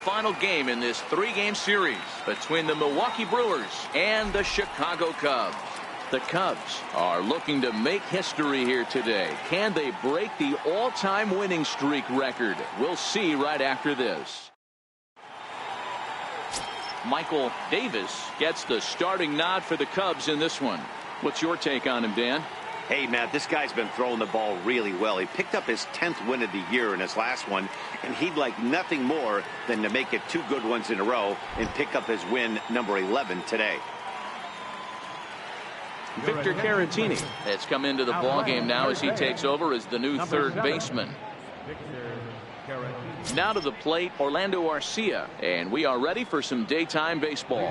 Final game in this 3-game series between the Milwaukee Brewers and the Chicago Cubs. The Cubs are looking to make history here today. Can they break the all-time winning streak record? We'll see right after this. Michael Davis gets the starting nod for the Cubs in this one. What's your take on him, Dan? Hey, Matt, this guy's been throwing the ball really well. He picked up his 10th win of the year in his last one, and he'd like nothing more than to make it 2 good ones in a row and pick up his win number 11 today. Victor Caratini has come into the ballgame now as he takes over as the new third baseman. Now to the plate, Orlando Arcia, and we are ready for some daytime baseball.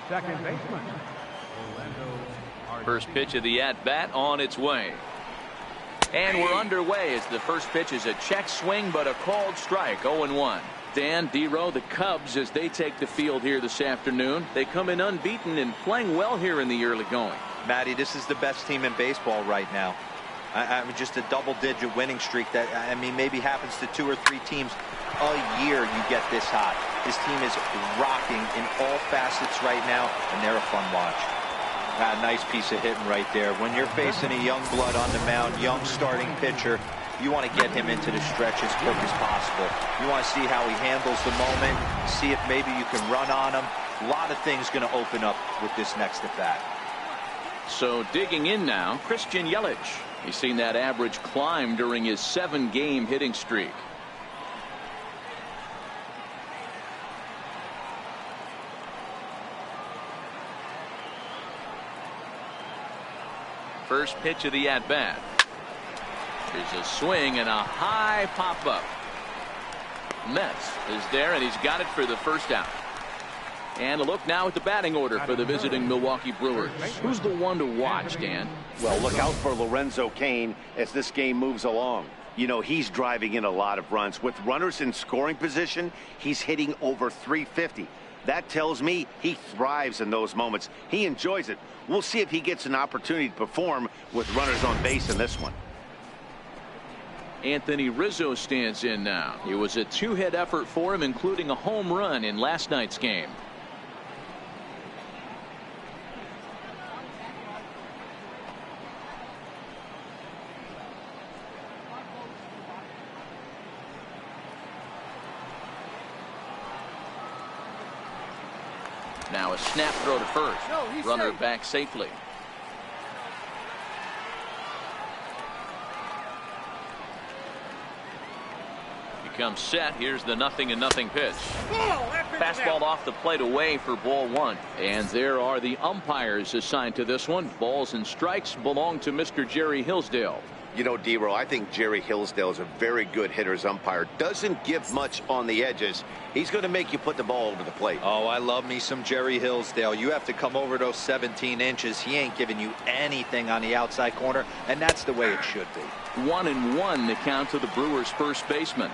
Second baseman. First pitch of the at-bat on its way. And we're underway as the first pitch is a check swing, but a called strike, 0-1. Dan, D-Row, the Cubs, as they take the field here this afternoon, they come in unbeaten and playing well here in the early going. Matty, this is the best team in baseball right now. I mean, just a double-digit winning streak that, I mean, maybe happens to 2 or 3 teams a year you get this hot. This team is rocking in all facets right now, and they're a fun watch. Nice piece of hitting right there. When you're facing a young blood on the mound, young starting pitcher, you want to get him into the stretch as quick as possible. You want to see how he handles the moment, see if maybe you can run on him. A lot of things going to open up with this next at bat. So digging in now, Christian Yelich. He's seen that average climb during his 7-game hitting streak. First pitch of the at-bat. There's a swing and a high pop-up. Metz is there, and he's got it for the first out. And a look now at the batting order for the visiting Milwaukee Brewers. Who's the one to watch, Dan? Well, look out for Lorenzo Cain as this game moves along. You know, he's driving in a lot of runs. With runners in scoring position, he's hitting over 350. That tells me he thrives in those moments. He enjoys it. We'll see if he gets an opportunity to perform with runners on base in this one. Anthony Rizzo stands in now. It was a 2-hit effort for him, including a home run in last night's game. Now a snap throw to first. Runner back safely. He comes set. Here's the 0-0 pitch. Fastball off the plate away for ball 1. And there are the umpires assigned to this one. Balls and strikes belong to Mr. Jerry Hillsdale. You know, D-Row, I think Jerry Hillsdale is a very good hitter's umpire. Doesn't give much on the edges. He's going to make you put the ball over the plate. Oh, I love me some Jerry Hillsdale. You have to come over those 17 inches. He ain't giving you anything on the outside corner, and that's the way it should be. 1-1 the count to the Brewers' first baseman.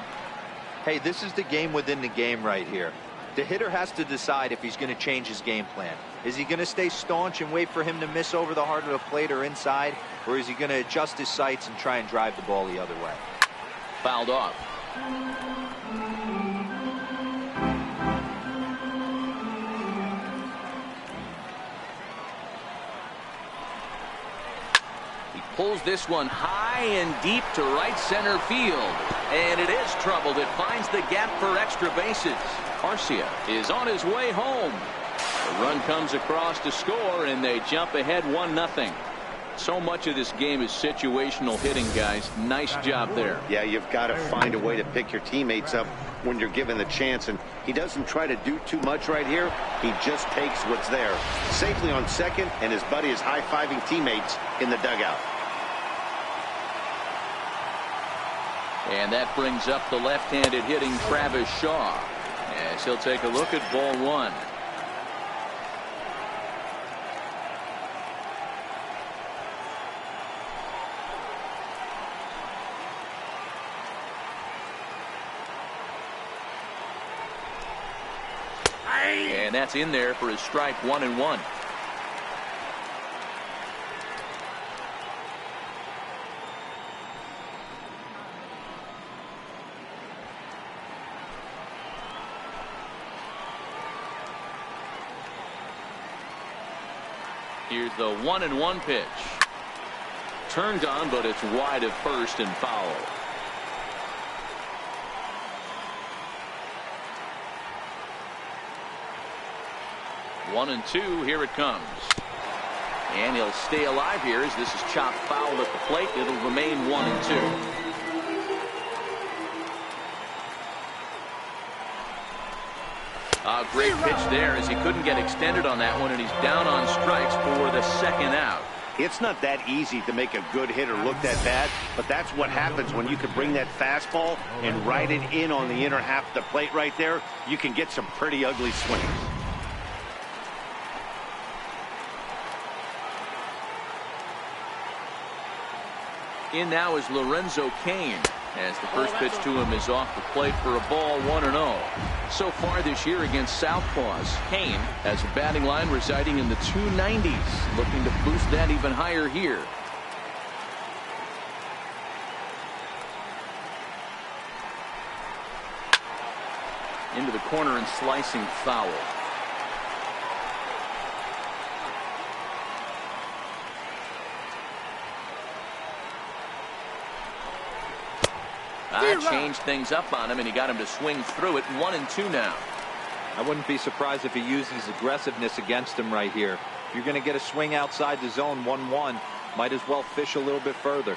Hey, this is the game within the game right here. The hitter has to decide if he's going to change his game plan. Is he going to stay staunch and wait for him to miss over the heart of the plate or inside? Or is he going to adjust his sights and try and drive the ball the other way? Fouled off. He pulls this one high and deep to right center field. And it is troubled. It finds the gap for extra bases. Arcia is on his way home. The run comes across to score, and they jump ahead 1-0. So much of this game is situational hitting, guys. Nice job there. Yeah, you've got to find a way to pick your teammates up when you're given the chance, and he doesn't try to do too much right here. He just takes what's there. Safely on second, and his buddy is high-fiving teammates in the dugout. And that brings up the left-handed hitting Travis Shaw, as he'll take a look at ball 1. And that's in there for his strike 1-1. Here's the 1-1 pitch. Turned on, but it's wide at first and foul. One and two, here it comes. And he'll stay alive here as this is chopped foul at the plate. It'll remain 1-2. A great pitch there as he couldn't get extended on that one, and he's down on strikes for the second out. It's not that easy to make a good hitter look that bad, but that's what happens when you can bring that fastball and ride it in on the inner half of the plate right there. You can get some pretty ugly swings. In now is Lorenzo Cain, as the first pitch to him is off the plate for a ball, 1-0. So far this year against Southpaws, Cain has a batting line residing in the 290s, looking to boost that even higher here. Into the corner and slicing foul. Changed things up on him, and he got him to swing through it. 1-2 now. I wouldn't be surprised if he used his aggressiveness against him right here. If you're going to get a swing outside the zone, 1-1, might as well fish a little bit further.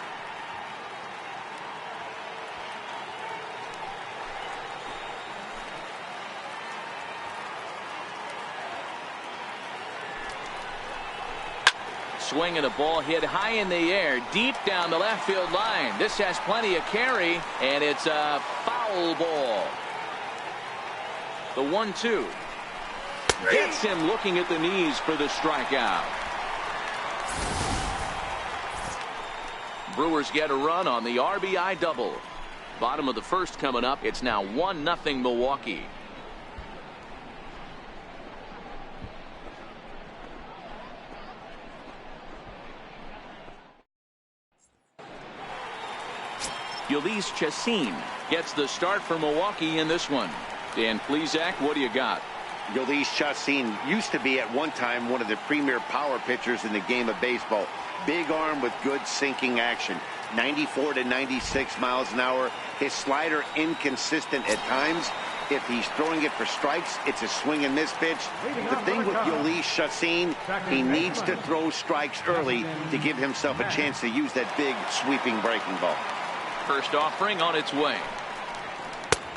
Swing and a ball hit high in the air, deep down the left field line. This has plenty of carry, and it's a foul ball. The 1-2 gets him looking at the knees for the strikeout. Brewers get a run on the RBI double. Bottom of the first coming up. It's now 1-0 Milwaukee. Ulysses Chassin gets the start for Milwaukee in this one. Dan Plesac, what do you got? Ulysses Chassin used to be at one time one of the premier power pitchers in the game of baseball. Big arm with good sinking action. 94 to 96 miles an hour. His slider inconsistent at times. If he's throwing it for strikes, it's a swing and miss pitch. The thing with Ulysses Chassin, he needs to throw strikes early to give himself a chance to use that big sweeping breaking ball. First offering on its way.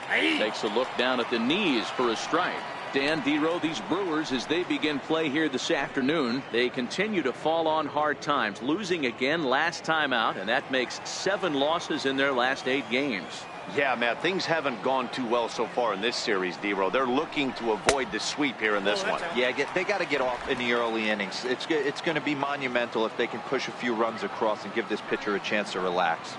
Takes a look down at the knees for a strike. Dan Dero, these Brewers, as they begin play here this afternoon, they continue to fall on hard times, losing again last time out, and that makes 7 losses in their last 8 games. Yeah, Matt, things haven't gone too well so far in this series, Dero. They're looking to avoid the sweep here in this one. Yeah, they got to get off in the early innings. It's going to be monumental if they can push a few runs across and give this pitcher a chance to relax.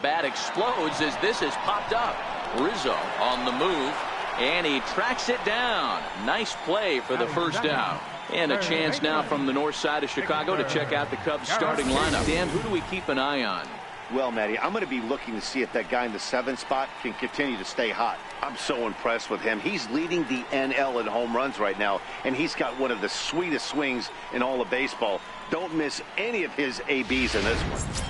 Bat explodes as this is popped up. Rizzo on the move, and he tracks it down. Nice play for the first out. And a chance now from the north side of Chicago to check out the Cubs starting lineup. Dan, who do we keep an eye on? Well, Matty, I'm going to be looking to see if that guy in the 7th spot can continue to stay hot. I'm so impressed with him. He's leading the NL in home runs right now, and he's got one of the sweetest swings in all of baseball. Don't miss any of his ABs in this one.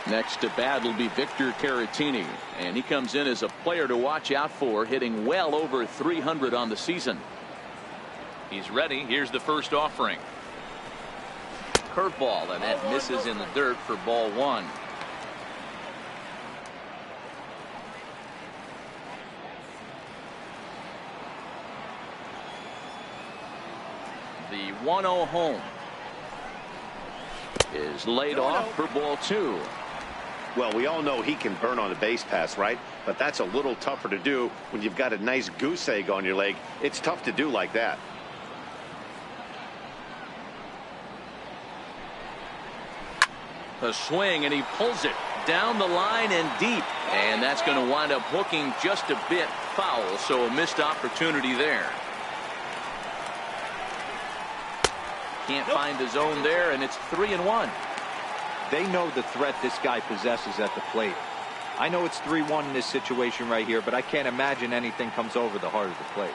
Next to bat will be Victor Caratini, and he comes in as a player to watch out for, hitting well over 300 on the season. He's ready. Here's the first offering. Curveball, and that misses in the dirt for ball 1. The 1-0 home is laid off for ball 2. Well, we all know he can burn on a base pass, right? But that's a little tougher to do when you've got a nice goose egg on your leg. It's tough to do like that. A swing, and he pulls it down the line and deep. And that's going to wind up hooking just a bit foul, so a missed opportunity there. Can't find the zone there, and it's 3-1. They know the threat this guy possesses at the plate. I know it's 3-1 in this situation right here, but I can't imagine anything comes over the heart of the plate.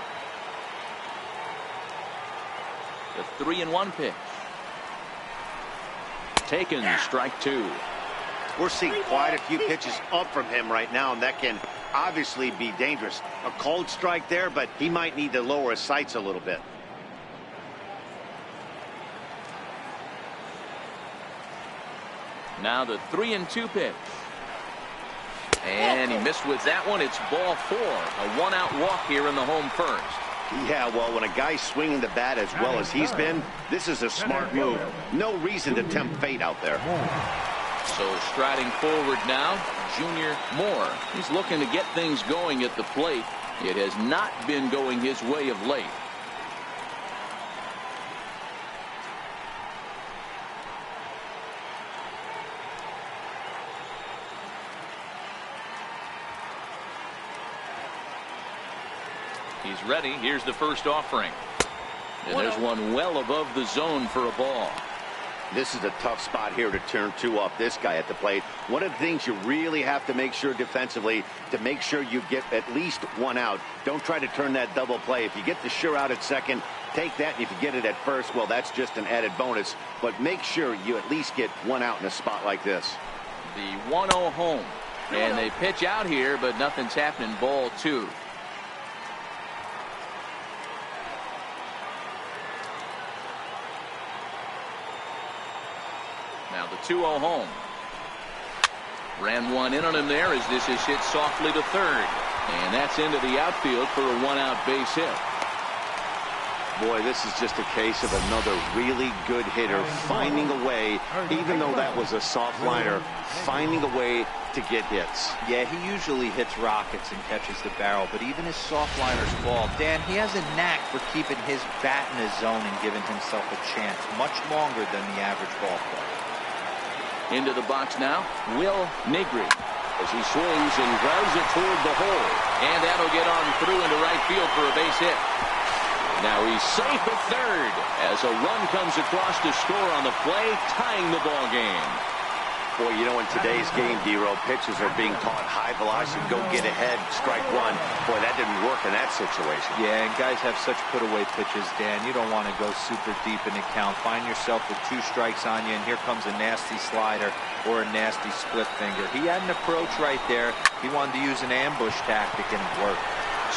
The 3-1 pitch. Taken, strike 2. We're seeing quite a few pitches up from him right now, and that can obviously be dangerous. A cold strike there, but he might need to lower his sights a little bit. Now the 3-2 pitch. And he missed with that one. It's ball 4. A 1-out walk here in the home first. Yeah, well, when a guy's swinging the bat as well as he's been, this is a smart move. No reason to tempt fate out there. So striding forward now, Junior Moore. He's looking to get things going at the plate. It has not been going his way of late. He's ready. Here's the first offering. And there's one well above the zone for a ball. This is a tough spot here to turn 2 off this guy at the plate. One of the things you really have to make sure defensively to make sure you get at least 1 out. Don't try to turn that double play. If you get the sure out at second, take that. And if you get it at first, well, that's just an added bonus. But make sure you at least get 1 out in a spot like this. The 1-0 home. And they pitch out here, but nothing's happening. Ball 2. Now the 2-0 home. Ran one in on him there as this is hit softly to third. And that's into the outfield for a 1-out base hit. Boy, this is just a case of another really good hitter finding a way, even though that was a soft liner, finding a way to get hits. Yeah, he usually hits rockets and catches the barrel, but even his soft liners fall. Dan, he has a knack for keeping his bat in his zone and giving himself a chance much longer than the average ball player. Into the box now, Will Negri, as he swings and drives it toward the hole. And that'll get on through into right field for a base hit. Now he's safe at third as a run comes across to score on the play, tying the ball game. Boy, you know, in today's game, D-Row, pitchers are being taught high velocity, go get ahead, strike 1. Boy, that didn't work in that situation. Yeah, and guys have such put-away pitches, Dan. You don't want to go super deep in the count. Find yourself with 2 strikes on you, and here comes a nasty slider or a nasty split finger. He had an approach right there. He wanted to use an ambush tactic, and it worked.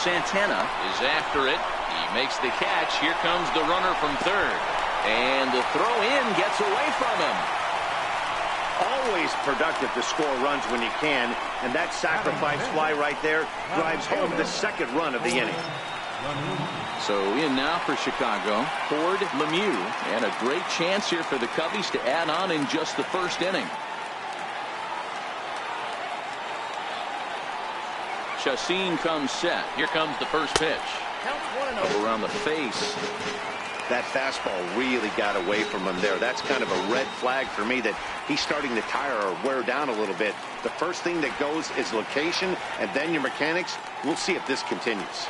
Santana is after it. He makes the catch. Here comes the runner from third. And the throw in gets away from him. Always productive to score runs when you can, and that sacrifice fly right there drives home the second run of the inning. So in now for Chicago, Ford Lemieux, and a great chance here for the Cubbies to add on in just the first inning. Chacin comes set. Here comes the first pitch. Around the face. That fastball really got away from him there. That's kind of a red flag for me that he's starting to tire or wear down a little bit. The first thing that goes is location, and then your mechanics. We'll see if this continues.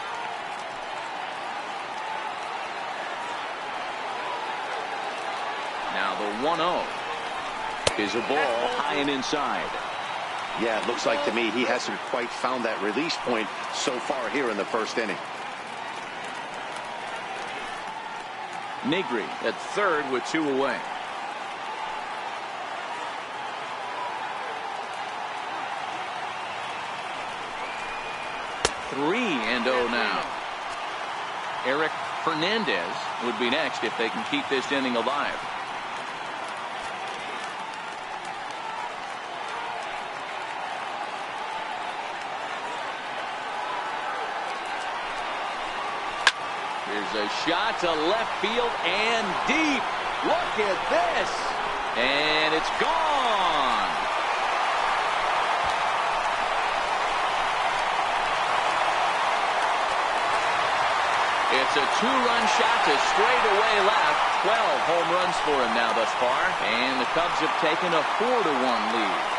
Now the 1-0 is a ball high and inside. Yeah, it looks like to me he hasn't quite found that release point so far here in the first inning. Negri at third with 2 away. Three and 0 now. Eric Fernandez would be next if they can keep this inning alive. Here's a shot to left field and deep. Look at this. And it's gone. It's a 2-run shot to straightaway left. 12 home runs for him now thus far. And the Cubs have taken a 4-1 lead.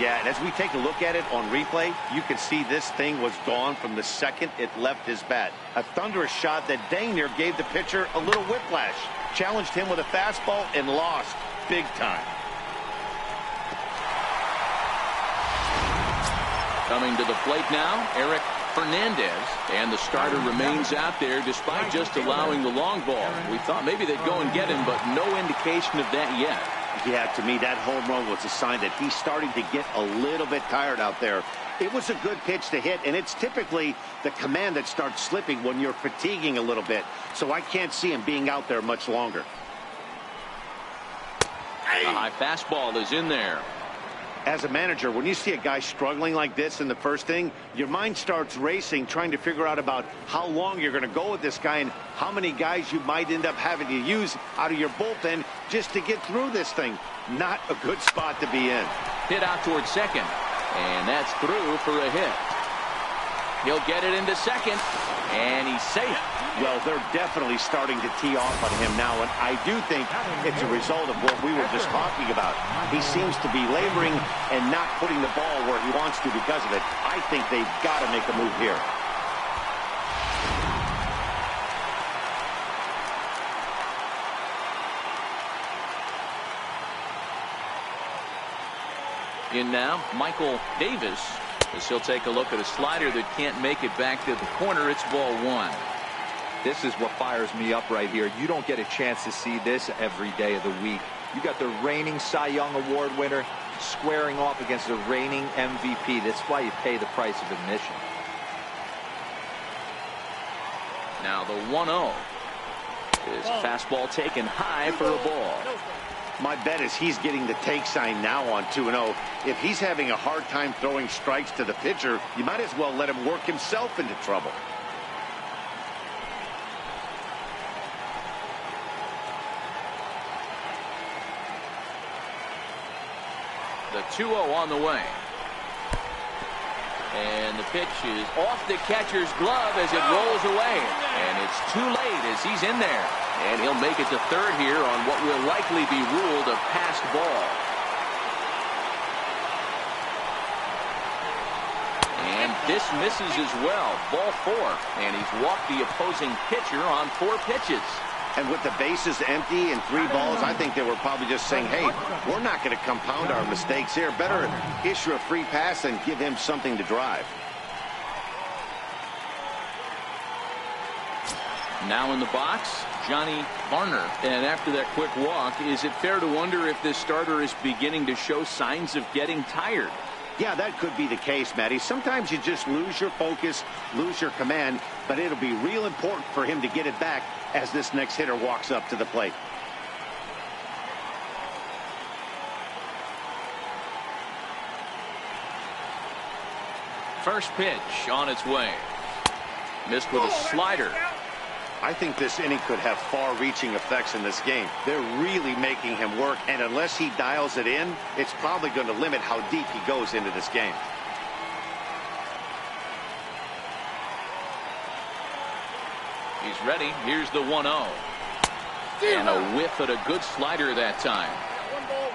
Yeah, and as we take a look at it on replay, you can see this thing was gone from the second it left his bat. A thunderous shot that dang near gave the pitcher a little whiplash. Challenged him with a fastball and lost big time. Coming to the plate now, Eric Fernandez. And the starter remains out there despite just allowing the long ball. We thought maybe they'd go and get him, but no indication of that yet. Yeah, to me, that home run was a sign that he's starting to get a little bit tired out there. It was a good pitch to hit, and it's typically the command that starts slipping when you're fatiguing a little bit. So I can't see him being out there much longer. A high fastball is in there. As a manager, when you see a guy struggling like this in the first inning, your mind starts racing, trying to figure out about how long you're going to go with this guy and how many guys you might end up having to use out of your bullpen just to get through this thing. Not a good spot to be in. Hit out towards second, and that's through for a hit. He'll get it into second, and he's safe. Well, they're definitely starting to tee off on him now, and I do think it's a result of what we were just talking about. He seems to be laboring and not putting the ball where he wants to because of it. I think they've got to make a move here. In now, Michael Davis, as he'll take a look at a slider that can't make it back to the corner. It's ball one. This is what fires me up right here. You don't get a chance to see this every day of the week. You got the reigning Cy Young Award winner squaring off against the reigning MVP. That's why you pay the price of admission. Now the 1-0. His fastball taken high for a ball. My bet is he's getting the take sign now on 2-0. If he's having a hard time throwing strikes to the pitcher, you might as well let him work himself into trouble. The 2-0 on the way. And the pitch is off the catcher's glove as it rolls away. And it's too late as he's in there. And he'll make it to third here on what will likely be ruled a passed ball. And this misses as well. Ball four. And he's walked the opposing pitcher on 4 pitches. And with the bases empty and 3 balls, I think they were probably just saying, hey, we're not going to compound our mistakes here. Better issue a free pass and give him something to drive. Now in the box, Johnny Varner. And after that quick walk, is it fair to wonder if this starter is beginning to show signs of getting tired? Yeah, that could be the case, Matty. Sometimes you just lose your focus, lose your command, but it'll be real important for him to get it back as this next hitter walks up to the plate. First pitch on its way. Missed with a slider. I think this inning could have far-reaching effects in this game. They're really making him work, and unless he dials it in, it's probably going to limit how deep he goes into this game. He's ready. Here's the 1-0. And a whiff at a good slider that time.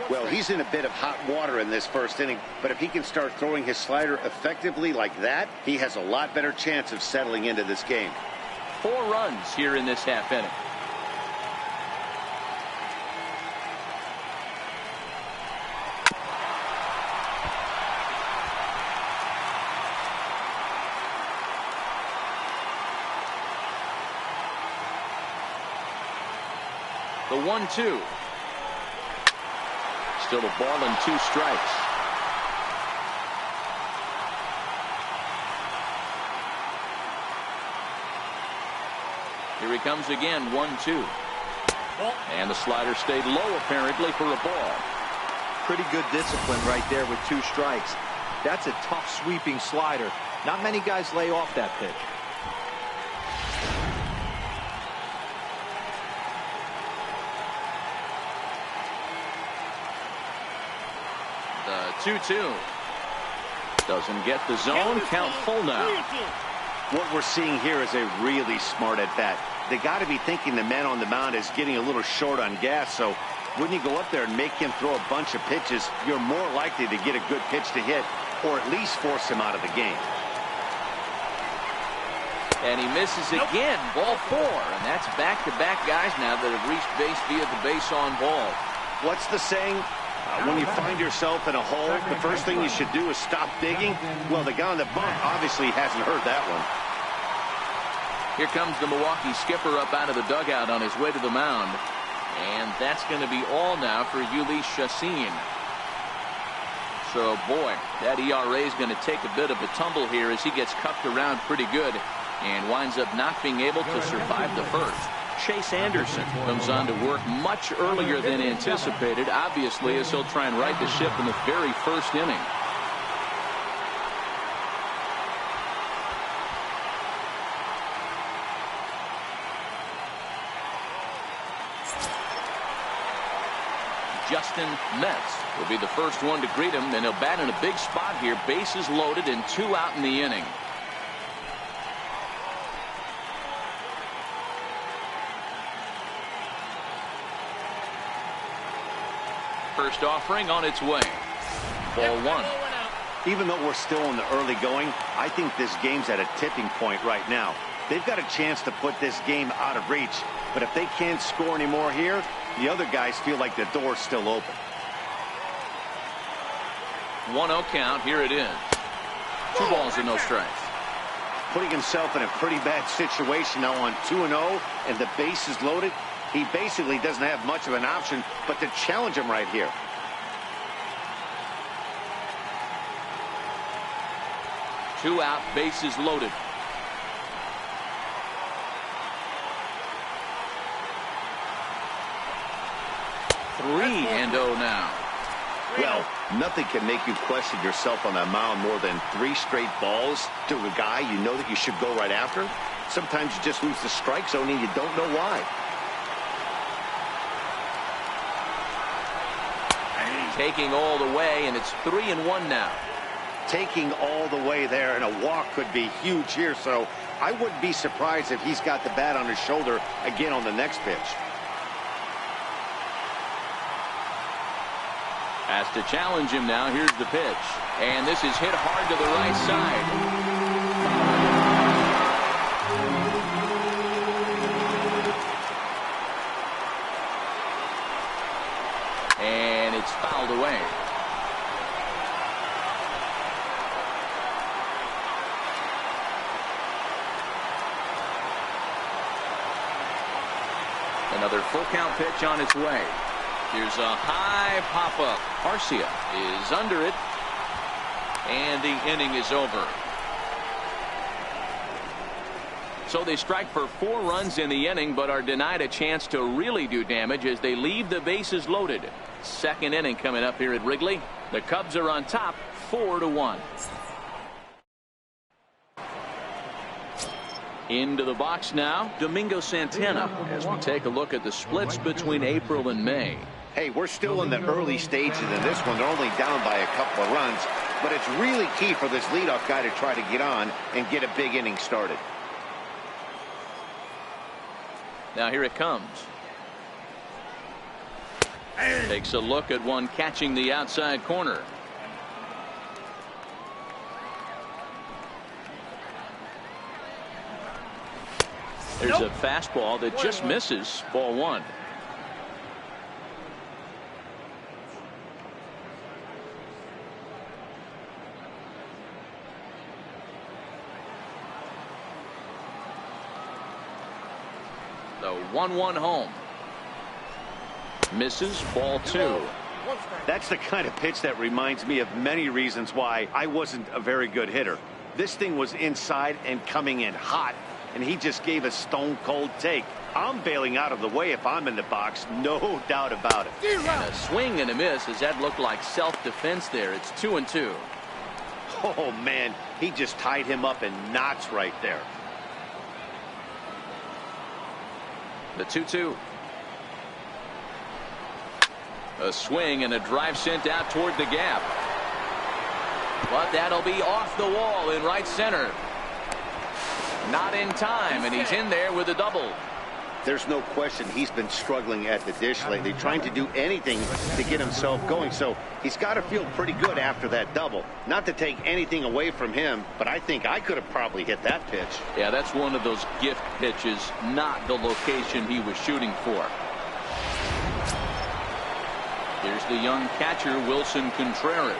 Well, he's in a bit of hot water in this first inning, but if he can start throwing his slider effectively like that, he has a lot better chance of settling into this game. 4 runs here in this half inning. The 1-2. Still a ball and 2 strikes. Here he comes again, 1-2. And the slider stayed low apparently for a ball. Pretty good discipline right there with 2 strikes. That's a tough sweeping slider. Not many guys lay off that pitch. The 2-2. Doesn't get the zone. Count full now. What we're seeing here is a really smart at-bat. They got to be thinking the man on the mound is getting a little short on gas, so when you go up there and make him throw a bunch of pitches, you're more likely to get a good pitch to hit or at least force him out of the game. And he misses again. Ball 4. And that's back-to-back guys now that have reached base via the base on ball. What's the saying? When you find yourself in a hole, the first thing you should do is stop digging. Well, the guy on the bump obviously hasn't heard that one. Here comes the Milwaukee skipper up out of the dugout on his way to the mound. And that's going to be all now for Ulysses Chassin. So, boy, that ERA is going to take a bit of a tumble here as he gets cuffed around pretty good and winds up not being able to survive the first. Chase Anderson comes on to work much earlier than anticipated, obviously, as he'll try and right the ship in the very first inning. Justin Metz will be the first one to greet him, and he'll bat in a big spot here. Bases loaded and 2 out in the inning. First offering on its way. Ball 1. Even though we're still in the early going, I think this game's at a tipping point right now. They've got a chance to put this game out of reach, but if they can't score anymore here, the other guys feel like the door's still open. 1-0 count. Here it is. 2 balls and no strikes. Putting himself in a pretty bad situation now on 2-0 and the base is loaded. He basically doesn't have much of an option but to challenge him right here. Two out, bases loaded. 3-0 now. Well, nothing can make you question yourself on that mound more than 3 straight balls to a guy you know that you should go right after. Sometimes you just lose the strike zone and you don't know why. Taking all the way, and it's 3-1 now. Taking all the way there, and a walk could be huge here, so I wouldn't be surprised if he's got the bat on his shoulder again on the next pitch. Has to challenge him now. Here's the pitch. And this is hit hard to the right side. And it's fouled away. Another full count pitch on its way. Here's a high pop-up. Garcia is under it. And the inning is over. So they strike for 4 runs in the inning, but are denied a chance to really do damage as they leave the bases loaded. Second inning coming up here at Wrigley. The Cubs are on top, 4-1. Into the box now, Domingo Santana, as we take a look at the splits between April and May. Hey, we're still in the early stages in this one. They're only down by a couple of runs, but it's really key for this leadoff guy to try to get on and get a big inning started. Now here it comes. Takes a look at one catching the outside corner. There's a fastball that just misses. Ball 1. The 1-1 home. Misses. Ball 2. That's the kind of pitch that reminds me of many reasons why I wasn't a very good hitter. This thing was inside and coming in hot, and he just gave a stone-cold take. I'm bailing out of the way if I'm in the box, no doubt about it. And a swing and a miss as that looked like self-defense there. It's 2-2. Oh, man, he just tied him up in knots right there. The 2-2. A swing and a drive sent out toward the gap. But that'll be off the wall in right center. Not in time, and he's in there with a double. There's no question he's been struggling at the dish lately, trying to do anything to get himself going. So he's got to feel pretty good after that double. Not to take anything away from him, but I think I could have probably hit that pitch. Yeah, that's one of those gift pitches, not the location he was shooting for. Here's the young catcher, Wilson Contreras.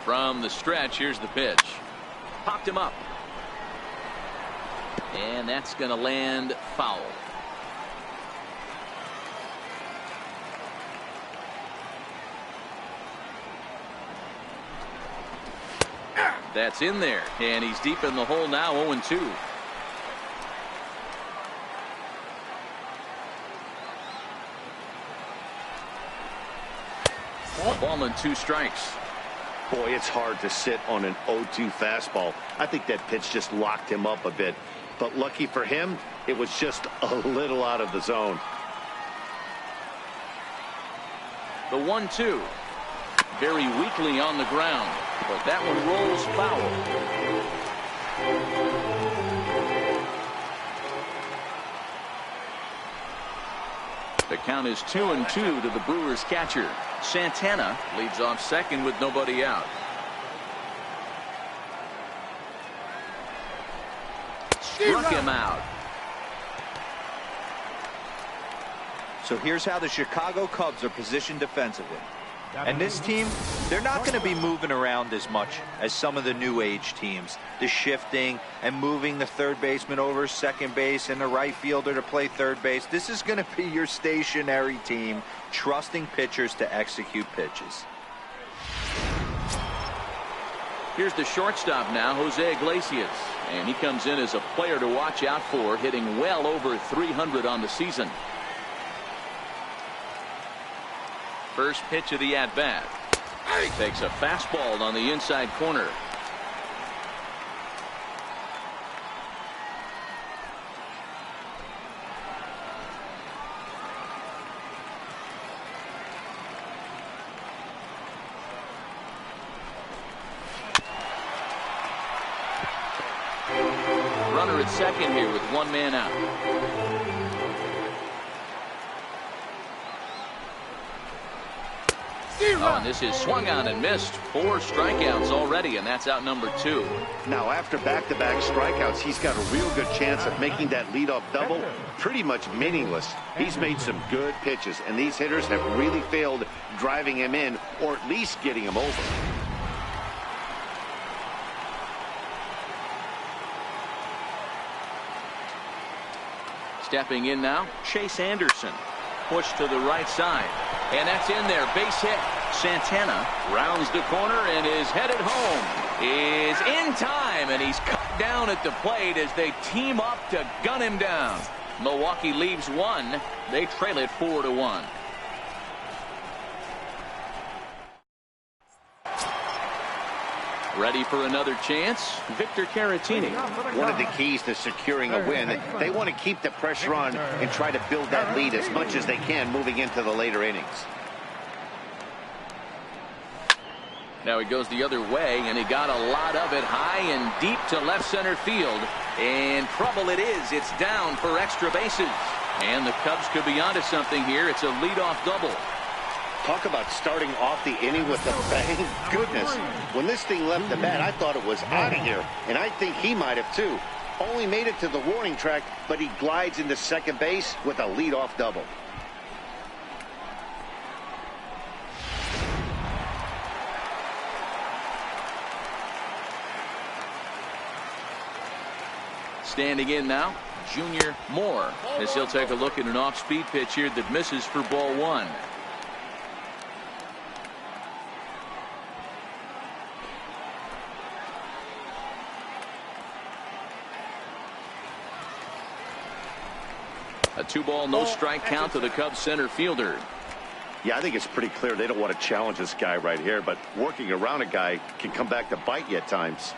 From the stretch, here's the pitch. Popped him up. And that's going to land foul. That's in there, and he's deep in the hole now, 0-2. Ball and 2 strikes. Boy, it's hard to sit on an 0-2 fastball. I think that pitch just locked him up a bit. But lucky for him, it was just a little out of the zone. The 1-2. Very weakly on the ground, but that one rolls foul. The count is 2-2 to the Brewers catcher. Santana leads off second with nobody out. Struck him out. So here's how the Chicago Cubs are positioned defensively. And this team, they're not going to be moving around as much as some of the new age teams. The shifting and moving the third baseman over second base and the right fielder to play third base. This is going to be your stationary team, trusting pitchers to execute pitches. Here's the shortstop now, Jose Iglesias. And he comes in as a player to watch out for, hitting well over 300 on the season. First pitch of the at-bat. Takes a fastball on the inside corner. Runner at second here with 1 man out. Oh, and this is swung on and missed. 4 strikeouts already, and that's out number 2. Now, after back-to-back strikeouts, he's got a real good chance of making that leadoff double pretty much meaningless. He's made some good pitches, and these hitters have really failed driving him in or at least getting him over. Stepping in now, Chase Anderson. Pushed to the right side. And that's in there. Base hit. Santana rounds the corner and is headed home. Is in time, and he's cut down at the plate as they team up to gun him down. Milwaukee leaves 1. They trail it 4-1. Ready for another chance? Victor Caratini. One of the keys to securing a win, they want to keep the pressure on and try to build that lead as much as they can moving into the later innings. Now he goes the other way, and he got a lot of it high and deep to left center field. And trouble it is. It's down for extra bases. And the Cubs could be onto something here. It's a leadoff double. Talk about starting off the inning with a bang. Goodness, when this thing left the bat, I thought it was out of here, and I think he might have too. Only made it to the warning track, but he glides into second base with a leadoff double. Standing in now, Junior Moore, as he'll take a look at an off-speed pitch here that misses for ball 1. A 2-ball, no strike count to the Cubs center fielder. Yeah, I think it's pretty clear they don't want to challenge this guy right here, but working around a guy can come back to bite you at times.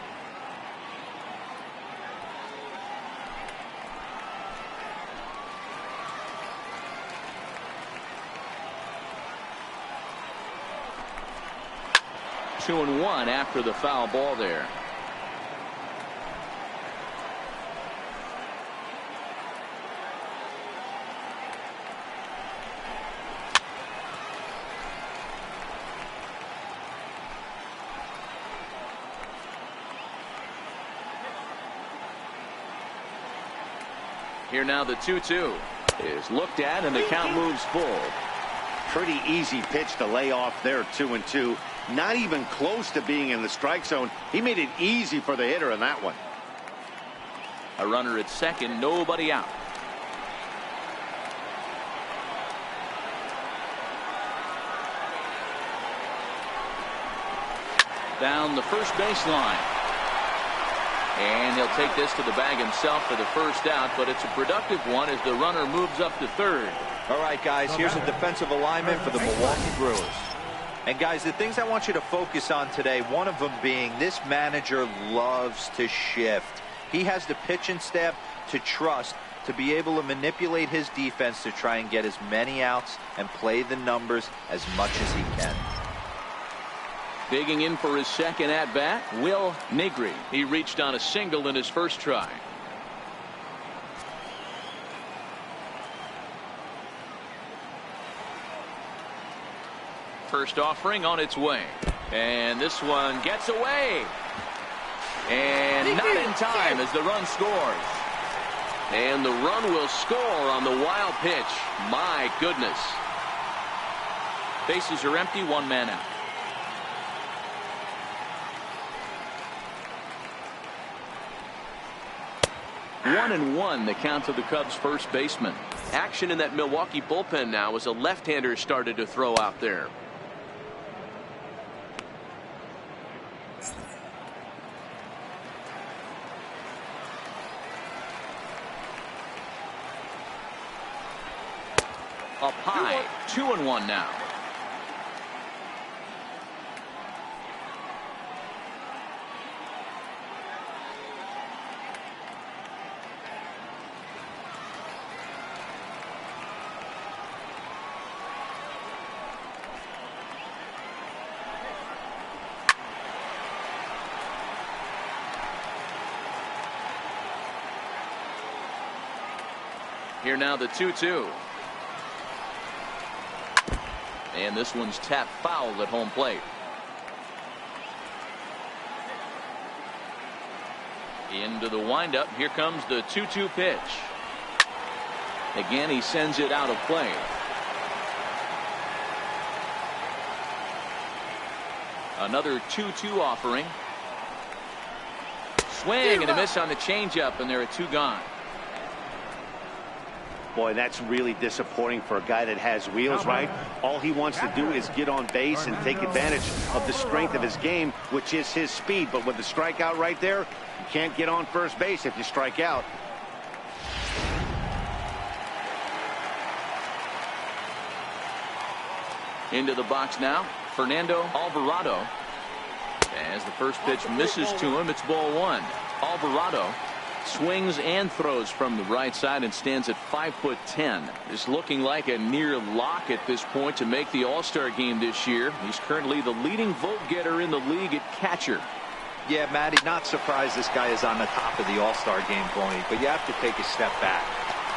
Two and 1 after the foul ball there. Here now the 2-2 is looked at, and the count moves full. Pretty easy pitch to lay off there, 2-2. Not even close to being in the strike zone. He made it easy for the hitter in that one. A runner at second, nobody out. Down the first baseline. And he'll take this to the bag himself for the first out, but it's a productive one as the runner moves up to third. All right, guys, here's a defensive alignment for the Milwaukee Brewers. And, guys, the things I want you to focus on today, one of them being this manager loves to shift. He has the pitching staff to trust to be able to manipulate his defense to try and get as many outs and play the numbers as much as he can. Digging in for his second at-bat, Will Negri. He reached on a single in his first try. First offering on its way. And this one gets away. And not in time as the run scores. And the run will score on the wild pitch. My goodness. Bases are empty, one man out. One and one, the count to the Cubs' first baseman. Action in that Milwaukee bullpen now as a left-hander started to throw out there. Up high, 2-1 now. Here now the 2-2. And this one's tapped foul at home plate. Into the windup. Here comes the 2-2 pitch. Again, he sends it out of play. Another 2-2 offering. Swing and a miss on the changeup, and there are two gone. Boy, that's really disappointing for a guy that has wheels, right? All he wants to do is get on base and take advantage of the strength of his game, which is his speed. But with the strikeout right there, you can't get on first base if you strike out. Into the box now, Fernando Alvarado. As the first pitch misses to him, it's ball one. Alvarado swings and throws from the right side and stands at 5'10". Is looking like a near lock at this point to make the All-Star game this year. He's currently the leading vote getter in the league at catcher. Yeah, Matty, not surprised this guy is on the top of the All-Star game voting, but you have to take a step back.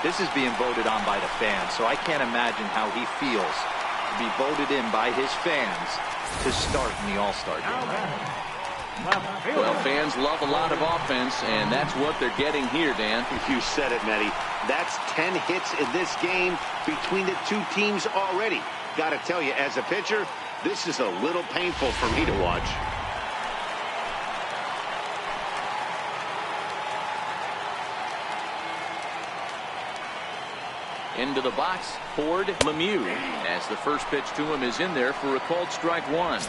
This is being voted on by the fans, so I can't imagine how he feels to be voted in by his fans to start in the All-Star game. Right? Well, fans love a lot of offense, and that's what they're getting here, Dan. You said it, Matty. That's 10 hits in this game between the two teams already. Got to tell you, as a pitcher, this is a little painful for me to watch. Into the box, Ford Lemieux, as the first pitch to him is in there for a called strike one.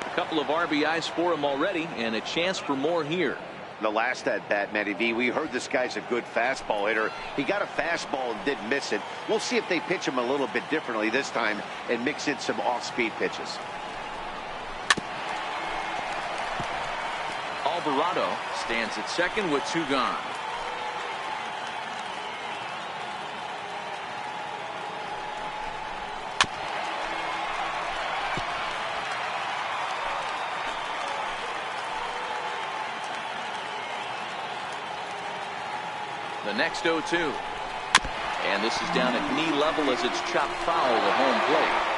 A couple of RBIs for him already, and a chance for more here. The last at bat, Matty V, we heard this guy's a good fastball hitter. He got a fastball and didn't miss it. We'll see if they pitch him a little bit differently this time and mix in some off-speed pitches. Alvarado stands at second with two gone. The next 0-2. And this is down at knee level as it's chopped foul at home plate.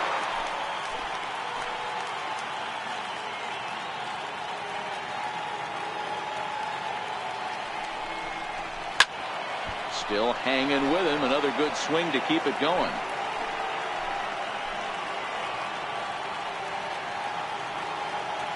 Still hanging with him. Another good swing to keep it going.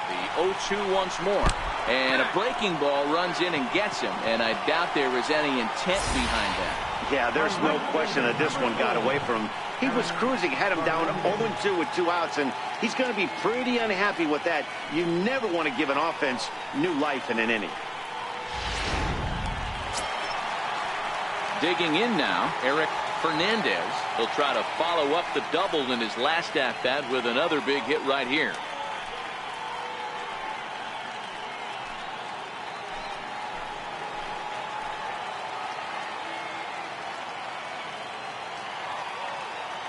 The 0-2 once more. And a breaking ball runs in and gets him. And I doubt there was any intent behind that. Yeah, there's no question that this one got away from him. He was cruising, had him down 0-2 with 2 outs, and he's going to be pretty unhappy with that. You never want to give an offense new life in an inning. Digging in now, Eric Fernandez. He'll try to follow up the double in his last at-bat with another big hit right here.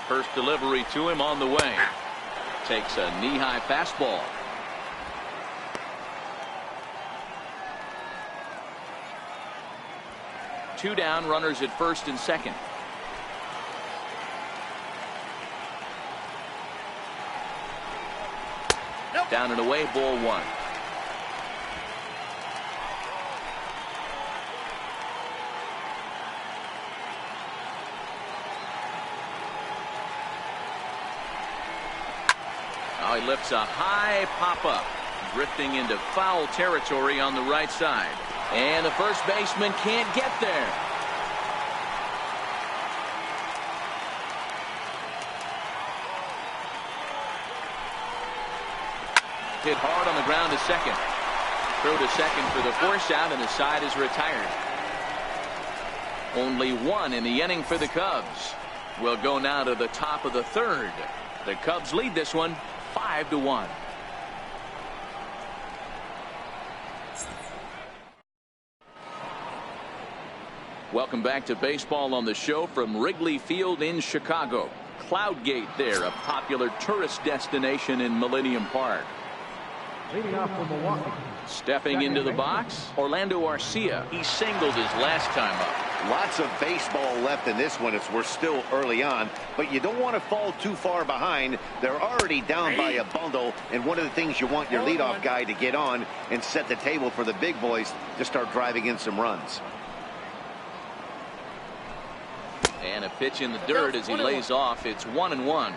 First delivery to him on the way. Takes a knee-high fastball. Two down, runners at first and second. Nope. Down and away, ball 1. Now he lifts a high pop-up, drifting into foul territory on the right side. And the first baseman can't get there. Hit hard on the ground to second. Throw to second for the force out, and the side is retired. Only 1 in the inning for the Cubs. We'll go now to the top of the 3rd. The Cubs lead this one 5-1. Welcome back to baseball on the show from Wrigley Field in Chicago. Cloudgate there, a popular tourist destination in Millennium Park. Leading off from Milwaukee. Stepping into the box, Orlando Arcia. He singled his last time up. Lots of baseball left in this one as we're still early on, but you don't want to fall too far behind. They're already down by a bundle, and one of the things you want your leadoff guy to get on and set the table for the big boys to start driving in some runs. And a pitch in the dirt as he lays off. It's 1-1.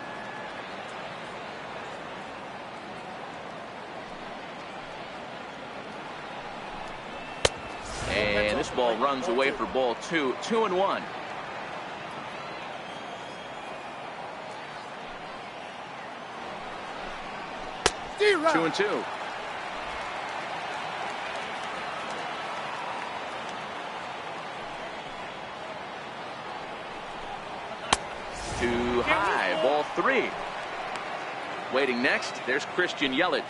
And this ball runs away for ball 2. 2-1. Two and 2. Too high. Ball 3. Waiting next, there's Christian Yelich.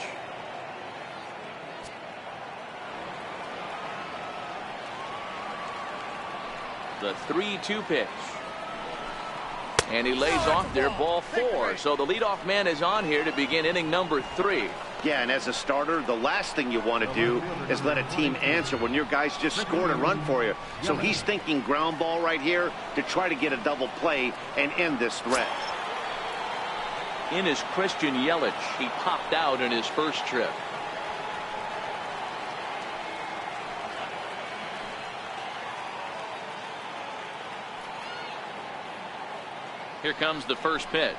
The 3-2 pitch. And he lays off there, ball 4. So the leadoff man is on here to begin inning number 3. Yeah, and as a starter, the last thing you want to do is let a team answer when your guys just scored a run for you. So he's thinking ground ball right here to try to get a double play and end this threat. In is Christian Yelich. He popped out in his first trip. Here comes the first pitch.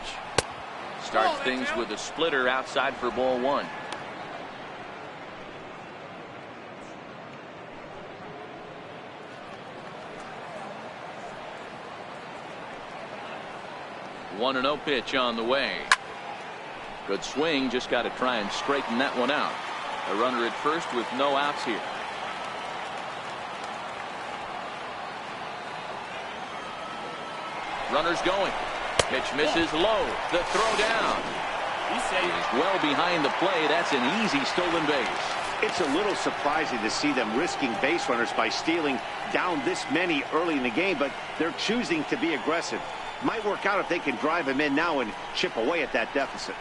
Starts things with a splitter outside for ball 1. One and 0 pitch on the way. Good swing, just got to try and straighten that one out. A runner at first with no outs here. Runners going. Pitch misses low. The throw down. He's well behind the play. That's an easy stolen base. It's a little surprising to see them risking base runners by stealing down this many early in the game, but they're choosing to be aggressive. Might work out if they can drive him in now and chip away at that deficit.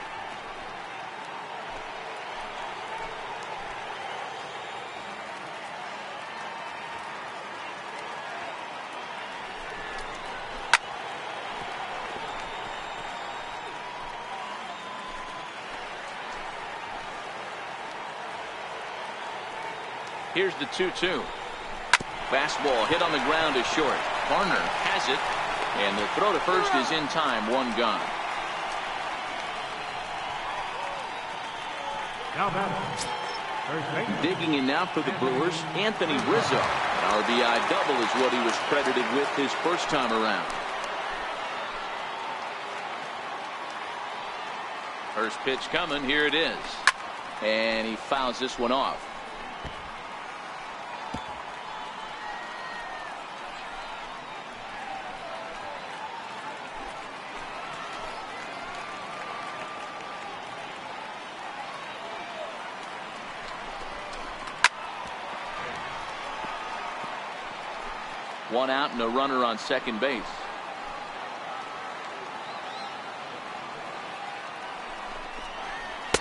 Here's the 2-2. Fastball hit on the ground is short. Varner has it, and the throw to first is in time. One gone. Now batting, first base. Digging in now for the Brewers, Anthony Rizzo. An RBI double is what he was credited with his first time around. First pitch coming. Here it is. And he fouls this one off. One out and a runner on second base.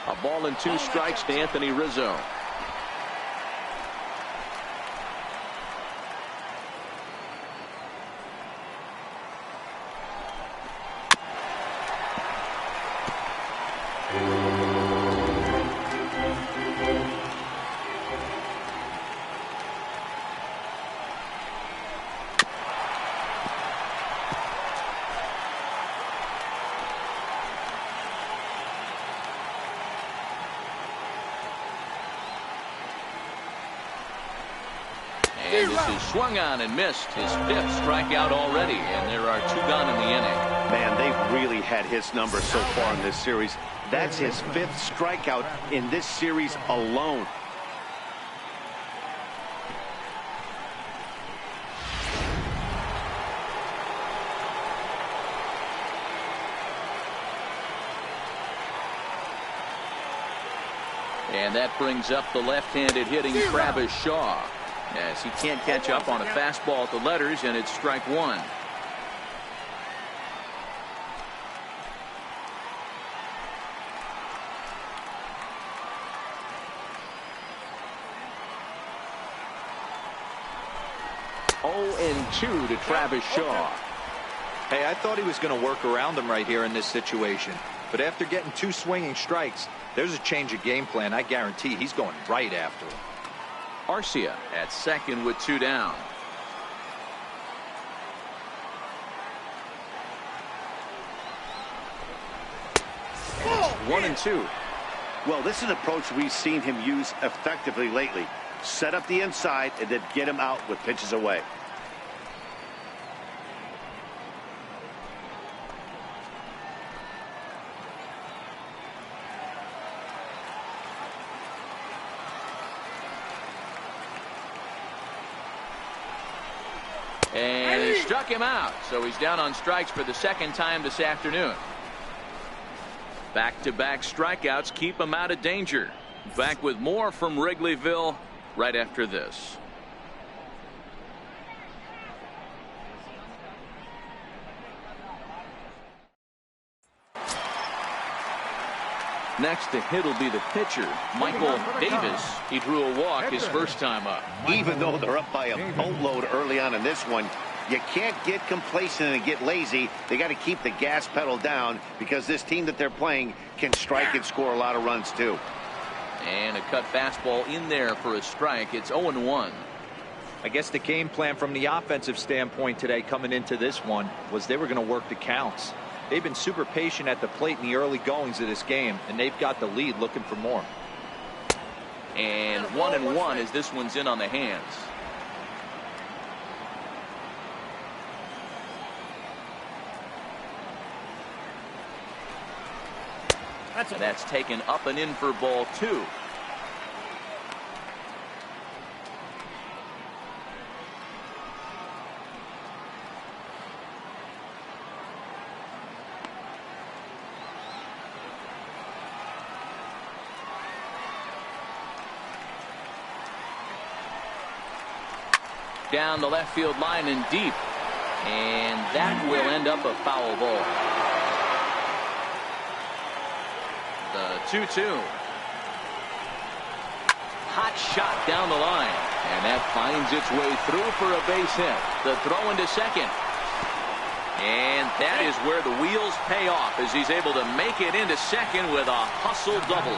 A ball and 2 strikes to Anthony Rizzo. And this is swung on and missed. His 5th strikeout already, and there are 2 gone in the inning. Man, they've really had his number so far in this series. That's his 5th strikeout in this series alone. And that brings up the left-handed hitting Travis Shaw. Yes, he can't catch up on a fastball at the letters, and it's strike 1. Oh, 2 to Travis Shaw. Hey, I thought he was going to work around him right here in this situation. But after getting 2 swinging strikes, there's a change of game plan. I guarantee he's going right after him. Arcia at second with 2 down. One and 2. Well, this is an approach we've seen him use effectively lately. Set up the inside and then get him out with pitches away. And he struck him out, so he's down on strikes for the 2nd time this afternoon. Back-to-back strikeouts keep him out of danger. Back with more from Wrigleyville right after this. Next to hit will be the pitcher, Michael Davis. He drew a walk his first time up. Even though they're up by a boatload early on in this one, you can't get complacent and get lazy. They got to keep the gas pedal down because this team that they're playing can strike and score a lot of runs too. And a cut fastball in there for a strike. It's 0-1. I guess the game plan from the offensive standpoint today coming into this one was they were going to work the counts. They've been super patient at the plate in the early goings of this game, and they've got the lead looking for more. And 1-1 as this one's in on the hands. And that's taken up and in for ball 2. Down the left field line and deep, and that will end up a foul ball. The 2-2. Hot shot down the line, and that finds its way through for a base hit. The throw into second, and that is where the wheels pay off as he's able to make it into second with a hustle double.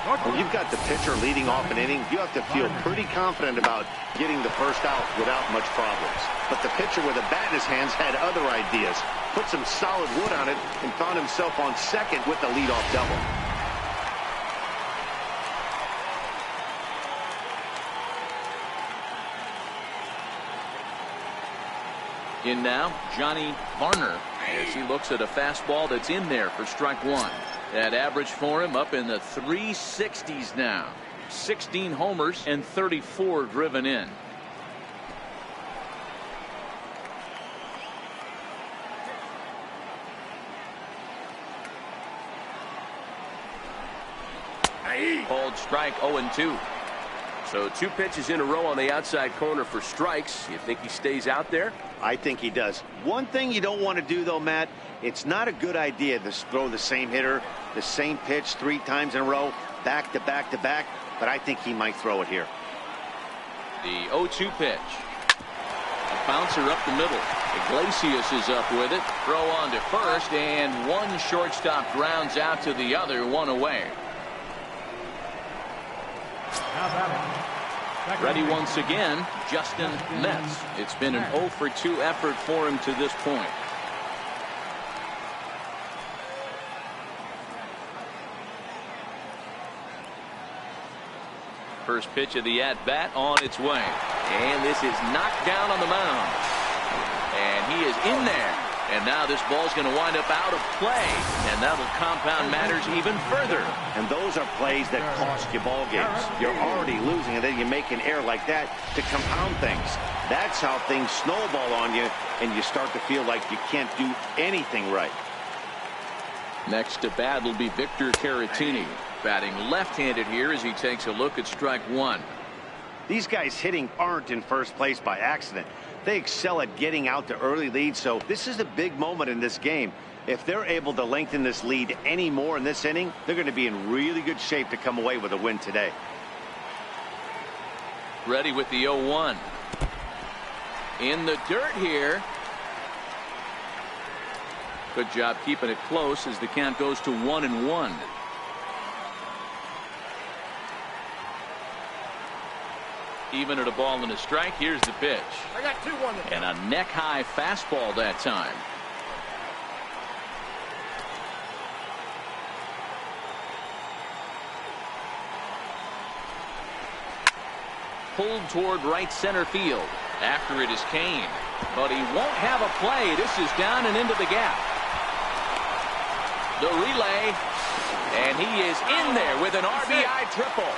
When you've got the pitcher leading off an inning, you have to feel pretty confident about getting the first out without much problems. But the pitcher with a bat in his hands had other ideas, put some solid wood on it, and found himself on second with the leadoff double. In now, Johnny Varner, as he looks at a fastball that's in there for strike one. That average for him up in the 360s now. 16 homers and 34 driven in. Called strike 0-2. So 2 pitches in a row on the outside corner for strikes. You think he stays out there? I think he does. One thing you don't want to do, though, Matt, it's not a good idea to throw the same hitter, the same pitch 3 times in a row, back to back to back, but I think he might throw it here. The 0-2 pitch. A bouncer up the middle. Iglesias is up with it. Throw on to first, and one shortstop grounds out to the other, one away. Ready once again, Justin Metz. It's been an 0-for-2 effort for him to this point. First pitch of the at-bat on its way. And this is knocked down on the mound. And he is in there. And now this ball's going to wind up out of play. And that'll compound matters even further. And those are plays that cost you ball games. You're already losing, and then you make an error like that to compound things. That's how things snowball on you, and you start to feel like you can't do anything right. Next to bat will be Victor Caratini, batting left-handed here as he takes a look at strike one. These guys hitting aren't in first place by accident. They excel at getting out to early leads, so this is a big moment in this game. If they're able to lengthen this lead any more in this inning, they're going to be in really good shape to come away with a win today. Ready with the 0-1. In the dirt here. Good job keeping it close as the count goes to 1-1. Even at a ball and a strike, here's the pitch. I got 2-1. And a neck-high fastball that time. Pulled toward right center field. After it is Kane. But he won't have a play. This is down and into the gap. The relay. And he is in there with an RBI triple.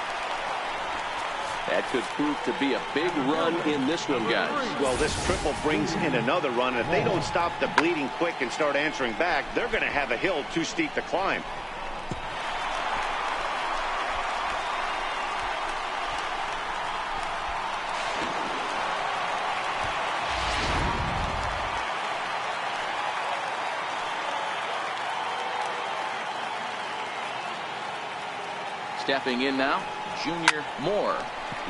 That could prove to be a big run in this one, guys. Well, this triple brings in another run. If they don't stop the bleeding quick and start answering back, they're going to have a hill too steep to climb. Stepping in now, Junior Moore.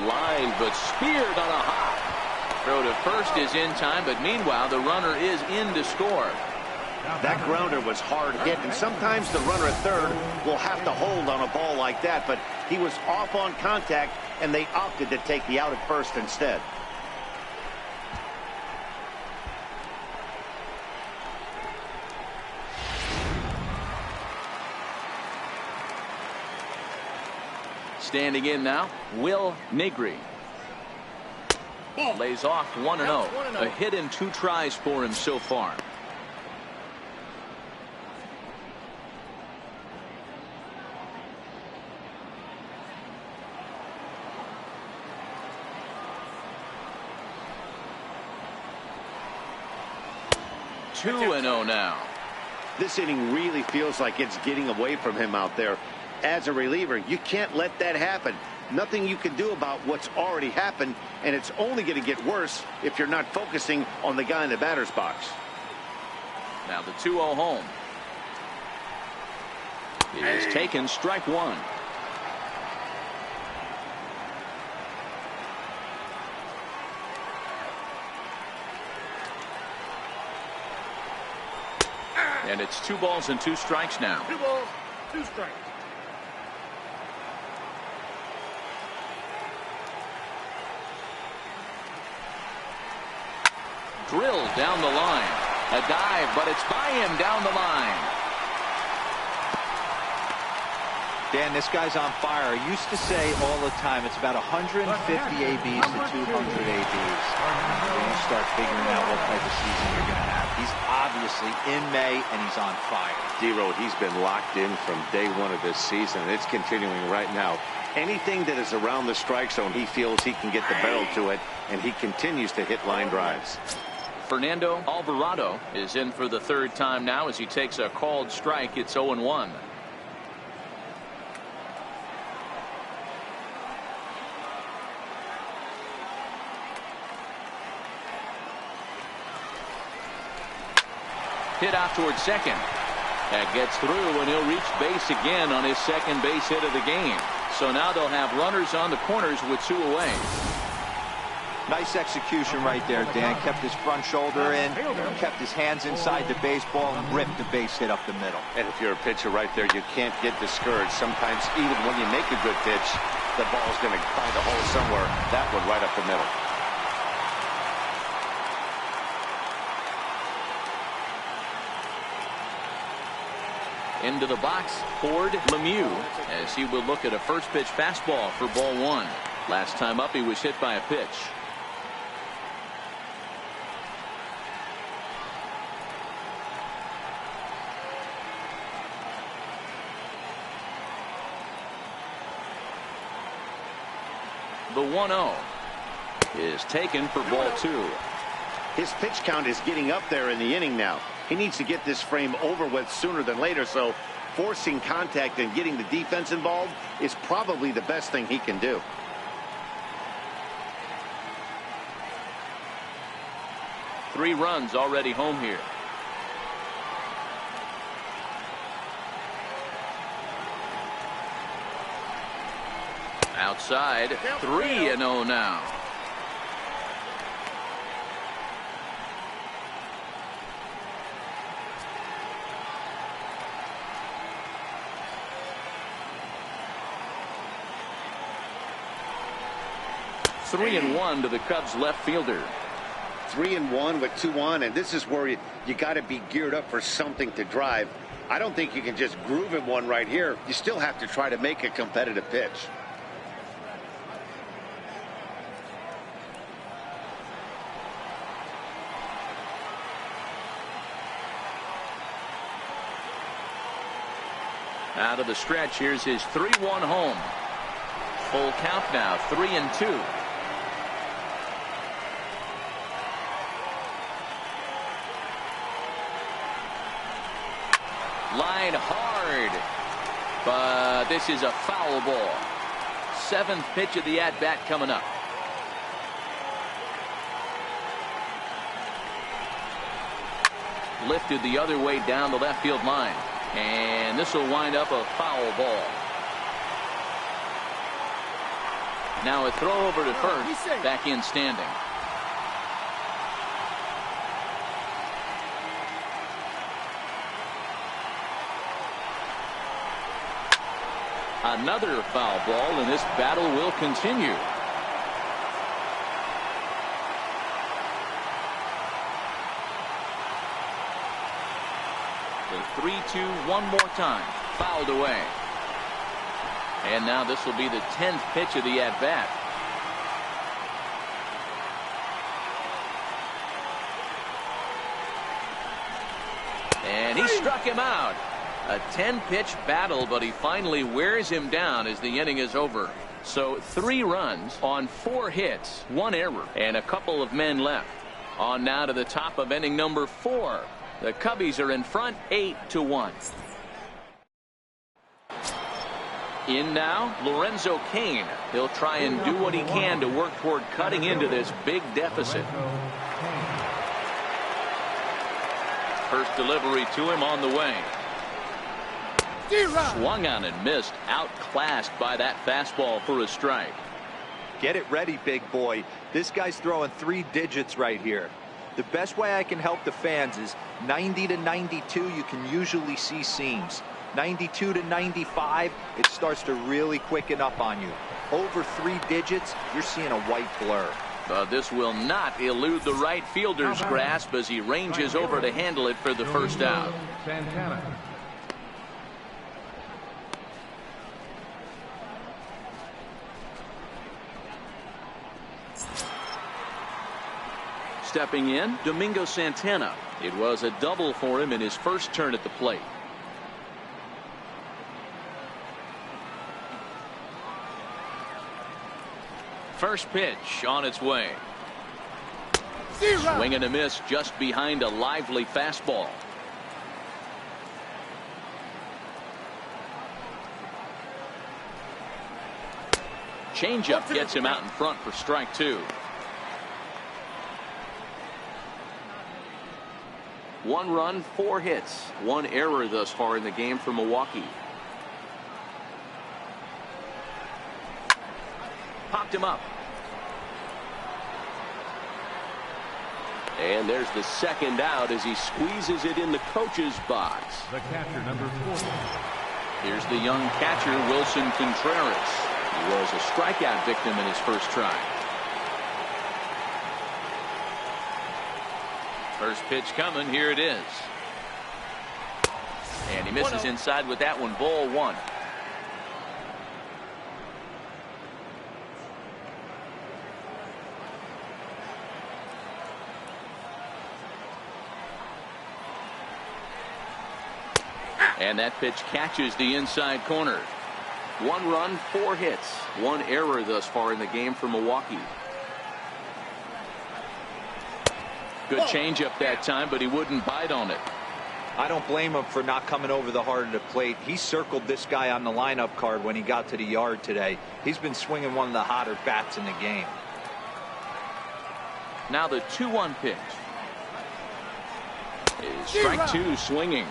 Line, but speared on a hop. Throw to first is in time, but meanwhile, the runner is in to score. That grounder was hard hit, and sometimes the runner at third will have to hold on a ball like that, but he was off on contact, and they opted to take the out at first instead. Standing in now, Will Negri. Lays off 1-0. A hit in 2 tries for him so far. Two 2-0 now. This inning really feels like it's getting away from him out there. As a reliever, you can't let that happen. Nothing you can do about what's already happened, and it's only going to get worse if you're not focusing on the guy in the batter's box. Now the 2-0 home. It is taken, strike one. And it's 2 balls and 2 strikes now. 2 balls, 2 strikes. Drilled down the line. A dive, but it's by him down the line. Dan, this guy's on fire. I used to say all the time it's about 150 ABs to 200 ABs. When you start figuring out what type of season you're going to have. He's obviously in May, and he's on fire. D-Road, he's been locked in from day one of this season, and it's continuing right now. Anything that is around the strike zone, he feels he can get the barrel to it, and he continues to hit line drives. Fernando Alvarado is in for the third time now as he takes a called strike. It's 0-1. Hit out towards second. That gets through, and he'll reach base again on his second base hit of the game. So now they'll have runners on the corners with 2 away. Nice execution right there, Dan. Kept his front shoulder in, kept his hands inside the baseball, and ripped the base hit up the middle. And if you're a pitcher right there, you can't get discouraged. Sometimes even when you make a good pitch, the ball's going to find a hole somewhere. That one right up the middle. Into the box, Ford Lemieux, as he will look at a first pitch fastball for ball 1. Last time up, he was hit by a pitch. The 1-0 is taken for ball 2. His pitch count is getting up there in the inning now. He needs to get this frame over with sooner than later, so forcing contact and getting the defense involved is probably the best thing he can do. Three runs already home here. Outside, 3-0 now. Three and 1 to the Cubs left fielder. 3-1 with 2 on, and this is where you got to be geared up for something to drive. I don't think you can just groove in one right here. You still have to try to make a competitive pitch. Out of the stretch, here's his 3-1 home. Full count now, 3-2. Line hard, but this is a foul ball. 7th pitch of the at-bat coming up. Lifted the other way down the left field line, and this will wind up a foul ball. Now a throw over to first, back in standing. Another foul ball, and this battle will continue. The 3-2 one more time, fouled away. And now this will be the 10th pitch of the at-bat. And he struck him out. A 10-pitch battle, but he finally wears him down as the inning is over. So 3 runs on 4 hits, 1 error, and a couple of men left. On now to the top of inning number 4. The Cubbies are in front 8-1. In now, Lorenzo Cain. He'll try and do what he can to work toward cutting into this big deficit. First delivery to him on the way. Swung on and missed, outclassed by that fastball for a strike. Get it ready, big boy. This guy's throwing 3 digits right here. The best way I can help the fans is 90 to 92, you can usually see seams. 92 to 95, it starts to really quicken up on you. Over 3 digits, you're seeing a white blur. But this will not elude the right fielder's grasp as he ranges over to handle it for the first out. Santana. Stepping in, Domingo Santana. It was a double for him in his first turn at the plate. First pitch on its way. Swing and a miss just behind a lively fastball. Changeup gets him out in front for strike two. 1 run, 4 hits, 1 error thus far in the game for Milwaukee. Popped him up. And there's the second out as he squeezes it in the coach's box. The catcher, number 40. Here's the young catcher, Wilson Contreras. He was a strikeout victim in his first try. First pitch coming. Here it is. And he misses inside with that one. Ball 1. And that pitch catches the inside corner. 1 run, 4 hits, 1 error thus far in the game for Milwaukee. Good changeup that time, but he wouldn't bite on it. I don't blame him for not coming over the heart of the plate. He circled this guy on the lineup card when he got to the yard today. He's been swinging one of the hotter bats in the game. Now the 2-1 pitch. Is strike 2 swinging.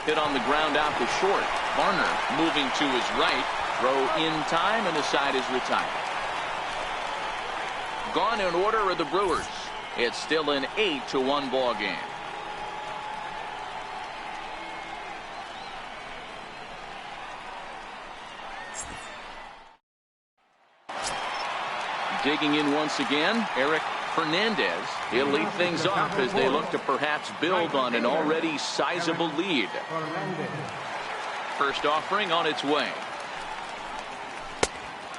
Hit on the ground out to short. Varner moving to his right. Throw in time, and the side is retired. Gone in order are the Brewers. It's still an 8-1 ball game. Digging in once again, Eric Fernandez. He'll lead things off as they look to perhaps build on an already sizable lead. First offering on its way.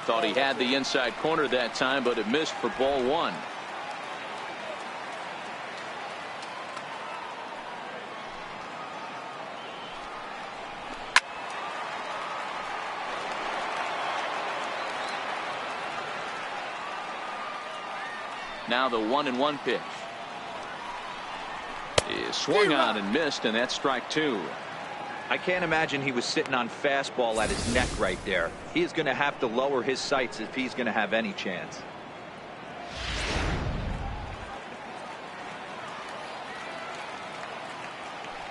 Thought he had the inside corner that time, but it missed for ball 1. Now the 1-1 pitch is swung on and missed, and that's strike 2. I can't imagine he was sitting on fastball at his neck right there. He is going to have to lower his sights if he's going to have any chance.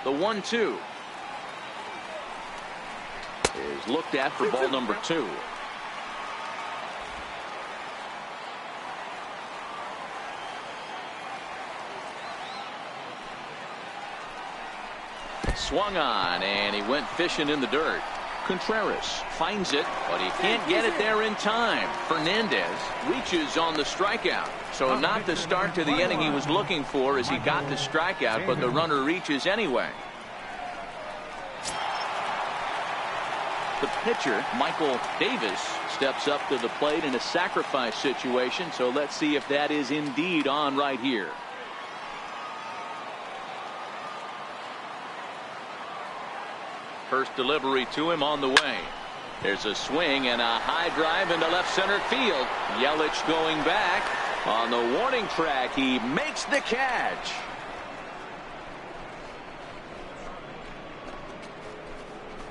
The 1-2 is looked at for ball number 2. Swung on, and he went fishing in the dirt. Contreras finds it, but he can't get it there in time. Fernandez reaches on the strikeout. So not the start to the inning he was looking for as he got the strikeout, but the runner reaches anyway. The pitcher, Michael Davis, steps up to the plate in a sacrifice situation. So let's see if that is indeed on right here. First delivery to him on the way. There's a swing and a high drive into left center field. Yelich going back on the warning track. He makes the catch.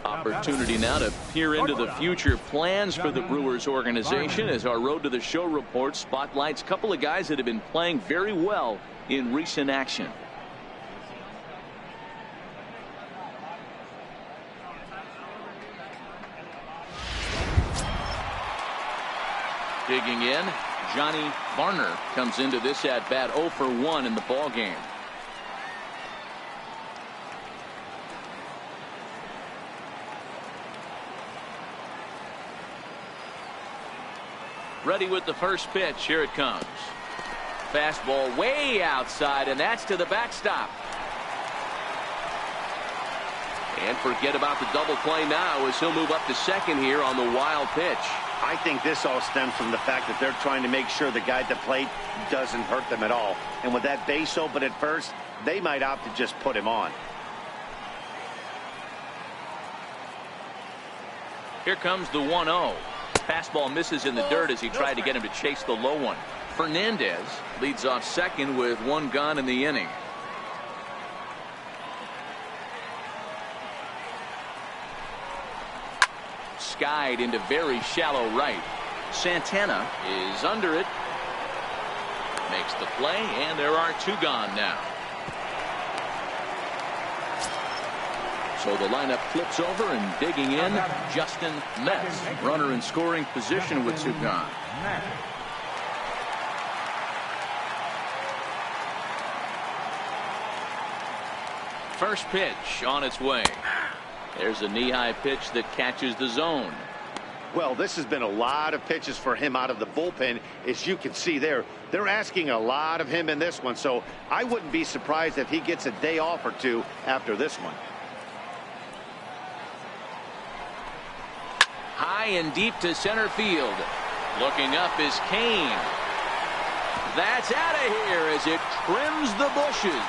Opportunity now to peer into the future plans for the Brewers organization as our Road to the Show report spotlights a couple of guys that have been playing very well in recent action. Digging in, Johnny Varner comes into this at bat 0 for 1 in the ball game. Ready with the first pitch. Here it comes. Fastball way outside, and that's to the backstop. And forget about the double play now as he'll move up to second here on the wild pitch. I think this all stems from the fact that they're trying to make sure the guy at the plate doesn't hurt them at all. And with that base open at first, they might opt to just put him on. Here comes the 1-0. Fastball misses in the dirt as he tried to get him to chase the low one. Fernandez leads off second with one gone in the inning. Skied into very shallow right. Santana is under it. Makes the play, and there are two gone now. So the lineup flips over, and digging in, Justin Metz. Runner in scoring position with two gone. First pitch on its way. There's a knee-high pitch that catches the zone. Well, this has been a lot of pitches for him out of the bullpen. As you can see there, they're asking a lot of him in this one. So I wouldn't be surprised if he gets a day off or two after this one. High and deep to center field. Looking up is Kane. That's out of here as it trims the bushes.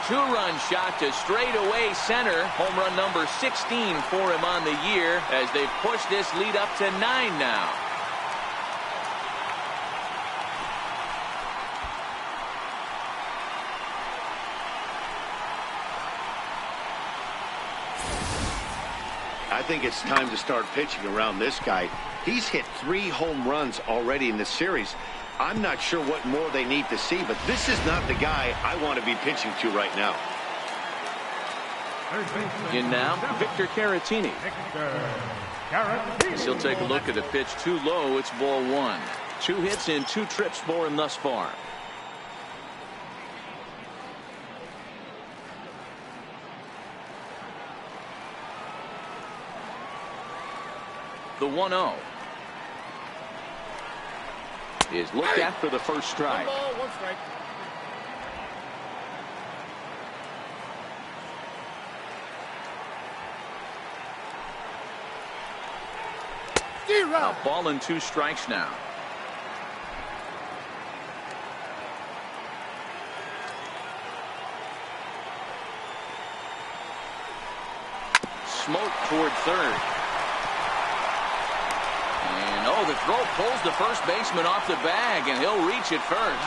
Two-run shot to straightaway center. Home run number 16 for him on the year as they've pushed this lead up to 9 now. I think it's time to start pitching around this guy. He's hit 3 home runs already in this series. I'm not sure what more they need to see, but this is not the guy I want to be pitching to right now. In now, Victor Caratini. As he'll take a look at a pitch too low. It's ball 1. 2 hits in 2 trips for him thus far. The 1-0 is looked at for the first strike. 1 ball, 1 strike. A ball and 2 strikes now. Smoke toward third. Oh, the throw pulls the first baseman off the bag, and he'll reach it first.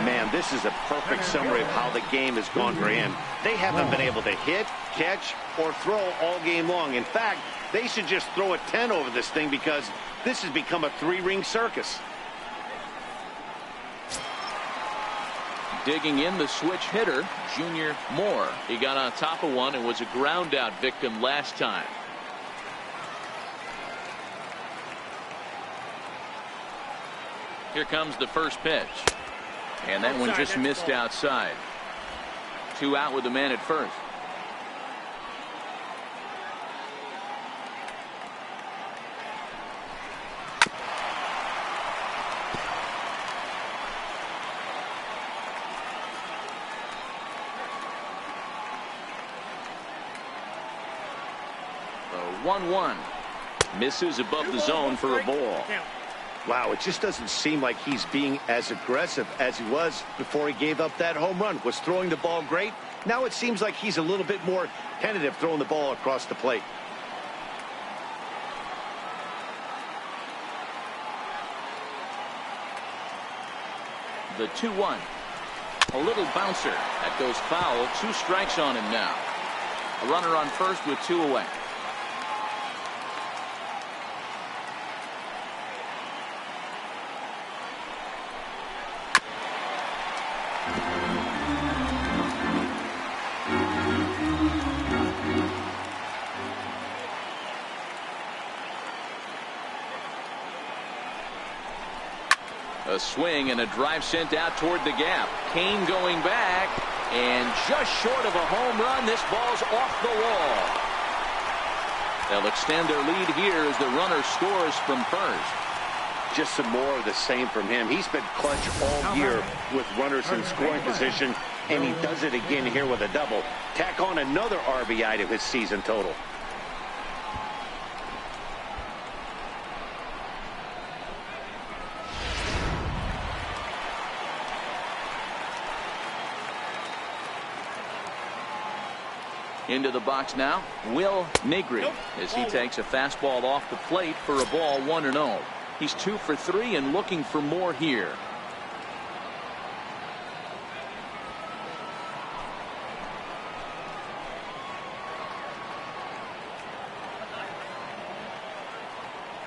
Man, this is a perfect summary of how the game has gone for him. They haven't been able to hit, catch, or throw all game long. In fact, they should just throw a 10 over this thing because this has become a 3-ring circus. Digging in, the switch hitter, Junior Moore. He got on top of one and was a ground out victim last time. Here comes the first pitch. And that one just missed outside. 2 out with the man at first. The 1-1 misses above the zone for a ball. Wow, it just doesn't seem like he's being as aggressive as he was before he gave up that home run. Was throwing the ball great. Now it seems like he's a little bit more tentative throwing the ball across the plate. The 2-1. A little bouncer. That goes foul. 2 strikes on him now. A runner on first with 2 away. A swing and a drive sent out toward the gap. Kane going back, and just short of a home run. This ball's off the wall. They'll extend their lead here as the runner scores from first. Just some more of the same from him. He's been clutch all year with runners in scoring position, and he does it again here with a double. Tack on another RBI to his season total. Into the box now, Will Negri, as he takes a fastball off the plate for a ball 1-0. He's 2 for 3 and looking for more here.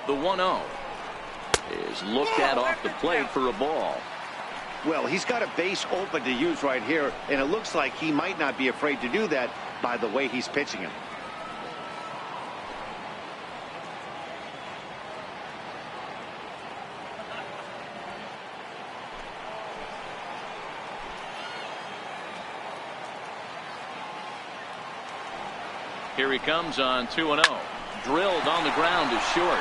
The 1-0 is looked at off the plate for a ball. Well, he's got a base open to use right here, and it looks like he might not be afraid to do that by the way he's pitching him. Here he comes on 2-0. Drilled on the ground to short.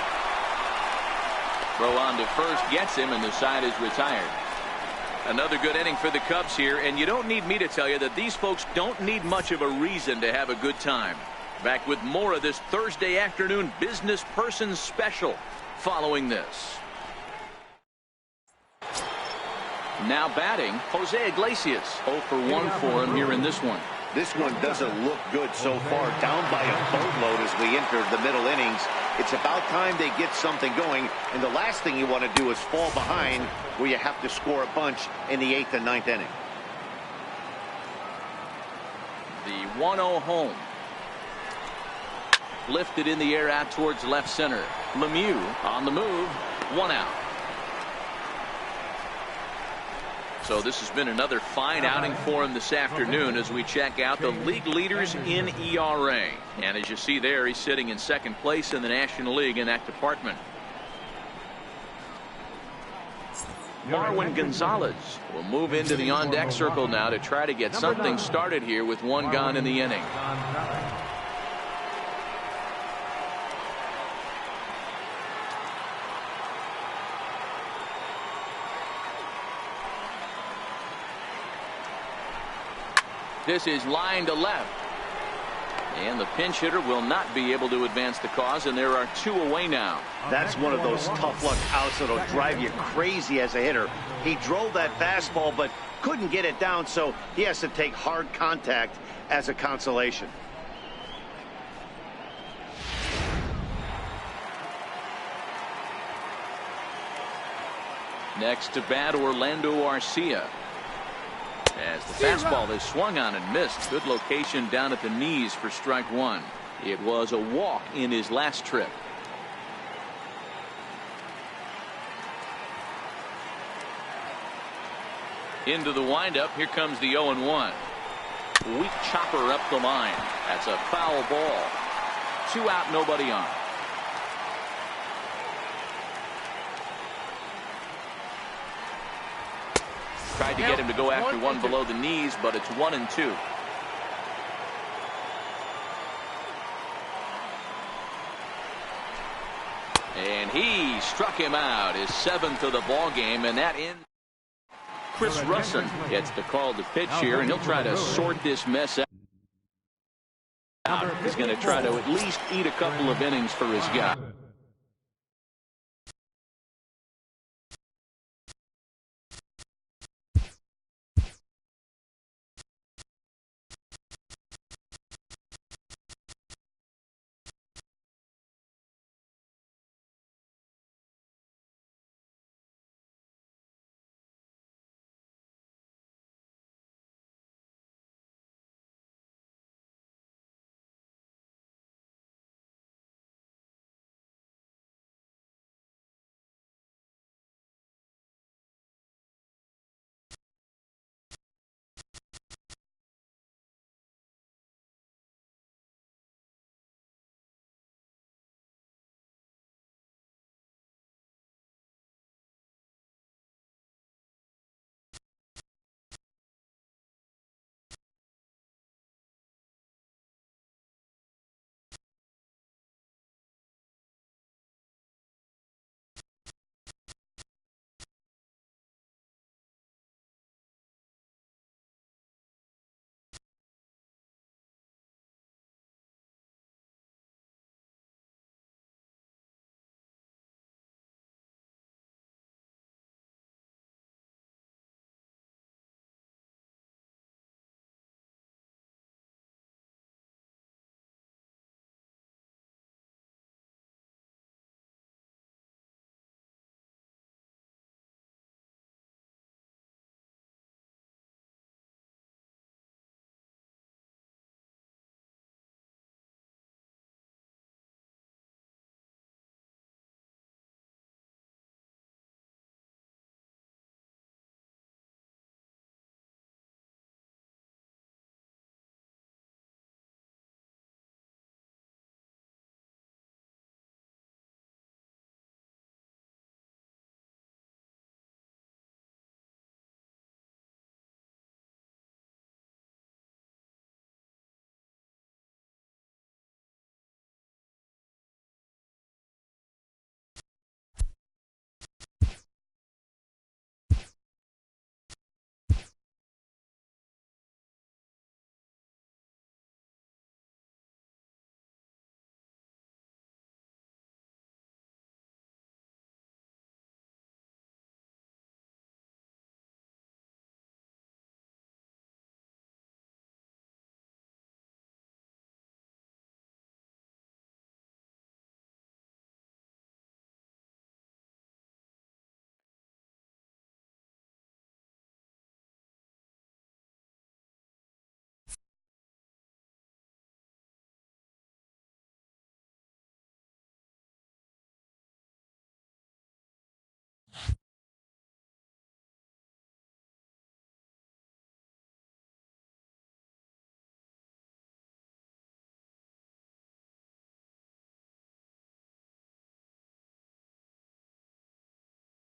Throw on to first gets him, and the side is retired. Another good inning for the Cubs here, and you don't need me to tell you that these folks don't need much of a reason to have a good time. Back with more of this Thursday afternoon business person special following this. Now batting, Jose Iglesias. 0 for 1 for him here in this one. This one doesn't look good so far. Down by a boatload as we enter the middle innings. It's about time they get something going, and the last thing you want to do is fall behind where you have to score a bunch in the 8th and 9th inning. The 1-0 home. Lifted in the air out towards left center. Lemieux on the move. 1 out. So this has been another fine outing for him this afternoon as we check out the league leaders in ERA. And as you see there, he's sitting in second place in the National League in that department. Marwin Gonzalez will move into the on-deck circle now to try to get something started here with 1 gone in the inning. This is line to left. And the pinch hitter will not be able to advance the cause, and there are 2 away now. That's one of those tough luck outs that'll drive you crazy as a hitter. He drove that fastball but couldn't get it down, so he has to take hard contact as a consolation. Next to bat, Orlando Arcia. As the fastball is swung on and missed. Good location down at the knees for strike 1. It was a walk in his last trip. Into the windup. Here comes the 0-1. Weak chopper up the line. That's a foul ball. 2 out, nobody on. Tried to get him to go after one below the knees, but it's 1-2. And he struck him out, his 7th of the ball game, and that ends. Chris Russin gets the call to pitch here, and he'll try to sort this mess out. He's going to try to at least eat a couple of innings for his guy.